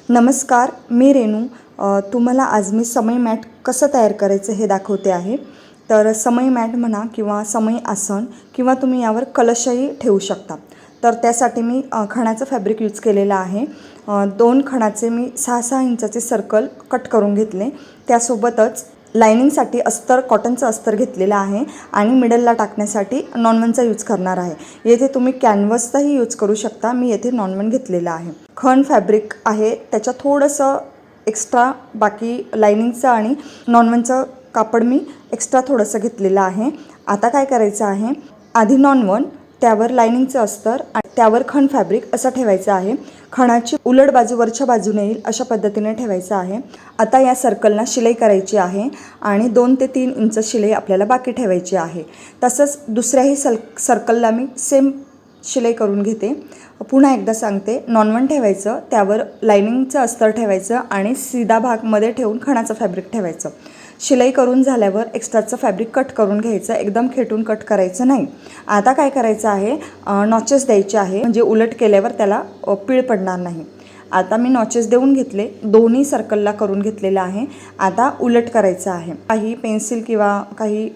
नमस्कार, मी रेणू. तुम्हाला आज मी समई मॅट कसं तयार करायचं हे दाखवते आहे. तर समई मॅट म्हणा किंवा समई आसन किंवा तुम्ही यावर कलशही ठेवू शकता. तर त्यासाठी मी खणाचं फॅब्रिक यूज केलेलं आहे. 2 खणाचे मी 6-6 इंचाचे सर्कल कट करून घेतले. त्यासोबतच लायनिंगसाठी अस्तर, कॉटनचं अस्तर घेतलेलं आहे आणि मिडलला टाकण्यासाठी नॉनवनचा यूज करणार आहे. येथे तुम्ही कॅनव्हसचाही यूज करू शकता. मी येथे नॉनवन घेतलेलं आहे. खण फॅब्रिक आहे, त्याच्यात थोडंसं एक्स्ट्रा बाकी लायनिंगचं आणि नॉनवनचं कापड मी एक्स्ट्रा थोडंसं घेतलेलं आहे. आता काय करायचं आहे, आधी नॉनवन, त्यावर लायनिंगचं अस्तर आणि त्यावर खण फॅब्रिक असं ठेवायचं आहे. खणाची उलट बाजू वरच्या बाजूने येईल अशा पद्धतीने ठेवायचं आहे. आता या सर्कलला शिलाई करायची आहे आणि 2 ते 3 इंच शिलाई आपल्याला बाकी ठेवायची आहे. तसंच दुसऱ्याही सर्कलला मी सेम शिलाई करून घेते. पुन्हा एकदा सांगते, नॉनवन ठेवायचं, त्यावर लायनिंगचं अस्तर ठेवायचं आणि सीधा भागमध्ये ठेवून खणाचं फॅब्रिक ठेवायचं. शिलाई करून झाल्यावर एक्स्ट्राचं फॅब्रिक कट करून घ्यायचं, एकदम खेटून कट करायचं नाही. आता काय करायचं आहे, नॉचेस द्यायचे आहे, म्हणजे उलट केल्यावर त्याला पीळ पडणार नाही. आता मी नॉचेस देऊन घेतले, दोन्ही सर्कलला करून घेतलेलं आहे. आता उलट करायचं आहे. काही पेन्सिल किंवा काही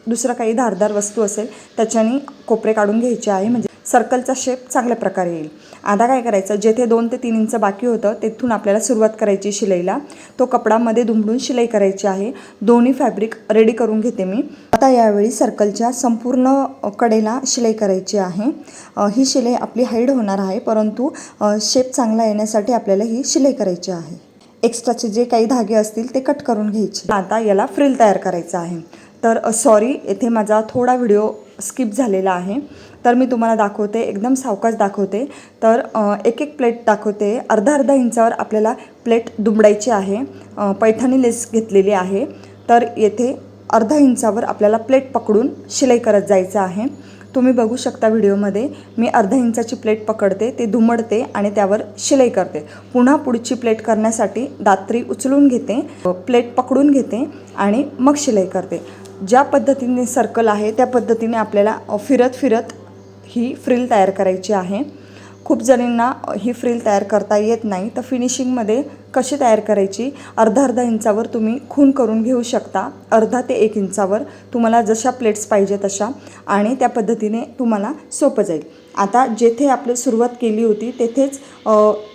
दुसरं काही धारदार वस्तू असेल त्याच्याने कोपरे काढून घ्यायचे आहे, म्हणजे सर्कलचा शेप चांगल्या प्रकारे येईल. आता काय करायचं, जेथे 2 ते 3 इंच बाकी होतं तेथून आपल्याला सुरुवात करायची शिलाईला. तो कपडामध्ये दुमडून शिलाई करायची आहे. दोन्ही फॅब्रिक रेडी करून घेते मी. आता यावेळी सर्कलच्या संपूर्ण कडेला शिलाई करायची आहे. ही शिलाई आपली हाईड होणार आहे, परंतु शेप चांगला येण्यासाठी आपल्याला ही शिलाई करायची आहे. एक्स्ट्राचे जे काही धागे असतील ते कट करून घ्यायचे. आता याला फ्रिल तयार करायचं आहे. तर सॉरी, येथे माझा थोडा व्हिडिओ स्किप झालेला आहे. तर मी तुम्हाला दाखवते, एकदम सावकाश दाखवते. तर एक प्लेट दाखवते. अर्धा इंचावर आपल्याला प्लेट दुमडायची आहे. पैठणी लेस घेतलेली आहे. तर येथे अर्धा इंचावर आपल्याला प्लेट पकडून शिलाई करत जायचं आहे. तुम्ही बघू शकता व्हिडिओमध्ये, मी अर्धा इंचाची प्लेट पकडते, ते दुमडते आणि त्यावर शिलाई करते. पुन्हा पुढची प्लेट करण्यासाठी दात्री उचलून घेते, प्लेट पकडून घेते आणि मग शिलाई करते. ज्या पद्धतीने सर्कल आहे त्या पद्धतीने आपल्याला फिरत फिरत ही फ्रिल तयार करायची आहे. खूप जणींना ही फ्रिल तयार करता येत नाही, तर फिनिशिंगमध्ये कशी तयार करायची, अर्धा इंचावर तुम्ही खून करून घेऊ शकता. अर्धा ते 1 इंचावर तुम्हाला जशा प्लेट्स पाहिजे तशा, आणि त्या पद्धतीने तुम्हाला सोपं जाईल. आता जेथे आपली सुरुवात केली होती तेथेच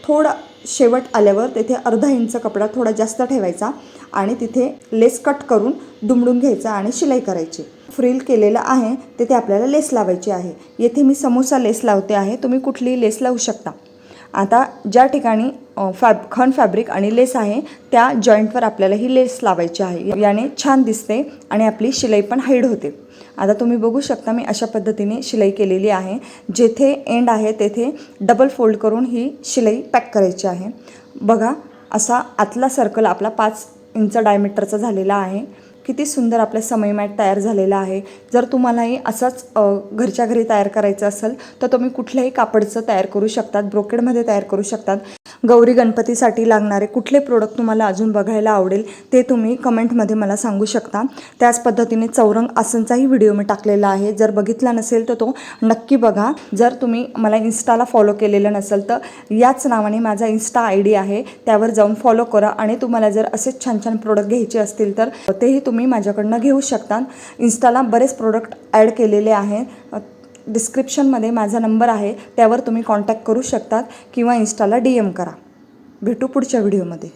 थोडा शेवट आल्यावर तेथे अर्धा इंच कपडा थोडा जास्त ठेवायचा आणि तिथे लेस कट करून दुमडून घ्यायचा आणि शिलाई करायची. फ्रिल केलेलं आहे तेथे आपल्याला लेस लावायची आहे. येथे मी समोसा लेस लावते आहे, तुम्ही कुठलीही लेस लावू शकता. आता ज्या ठिकाणी खण फॅब्रिक आणि लेस आहे त्या जॉईंटवर आपल्याला ही लेस लावायची आहे. याने छान दिसते आणि आपली शिलाई पण हाईड होते. आता तुम्ही बघू शकता, मी अशा पद्धतीने शिलाई केलेली आहे. जेथे एंड आहे तेथे डबल फोल्ड करून ही शिलाई पॅक करायची आहे. बघा, असा आतला सर्कल आपला 5 इंच डायमीटरचा झालेला आहे. किती सुंदर आपला समई मॅट तयार झालेला आहे. जर तुम्हालाही असंच घरच्या घरी तयार करायचं असेल तर तुम्ही कुठल्याही कापडचं तयार करू शकतात, ब्रोकेडमध्ये तयार करू शकतात. गौरी गणपतीसाठी लागणारे कुठले प्रोडक्ट तुम्हाला अजून बघायला आवडेल ते तुम्ही कमेंटमध्ये मला सांगू शकता. त्याच पद्धतीने चौरंग आसनचाही व्हिडिओ मी टाकलेला आहे, जर बघितला नसेल तर तो नक्की बघा. जर तुम्ही मला इन्स्टाला फॉलो केलेलं नसेल तर याच नावाने माझा इन्स्टा ID आहे, त्यावर जाऊन फॉलो करा. आणि तुम्हाला जर असेच छान छान प्रोडक्ट घ्यायचे असतील तर तेही तुम्ही माझ्याकडनं घेऊ शकता. इन्स्टाला बरेच प्रोडक्ट ॲड केलेले आहेत. डिस्क्रिप्शनमध्ये माझा नंबर आहे, त्यावर तुम्ही कॉन्टॅक्ट करू शकतात किंवा इन्स्टाला DM करा. भेटू पुढच्या व्हिडिओमध्ये.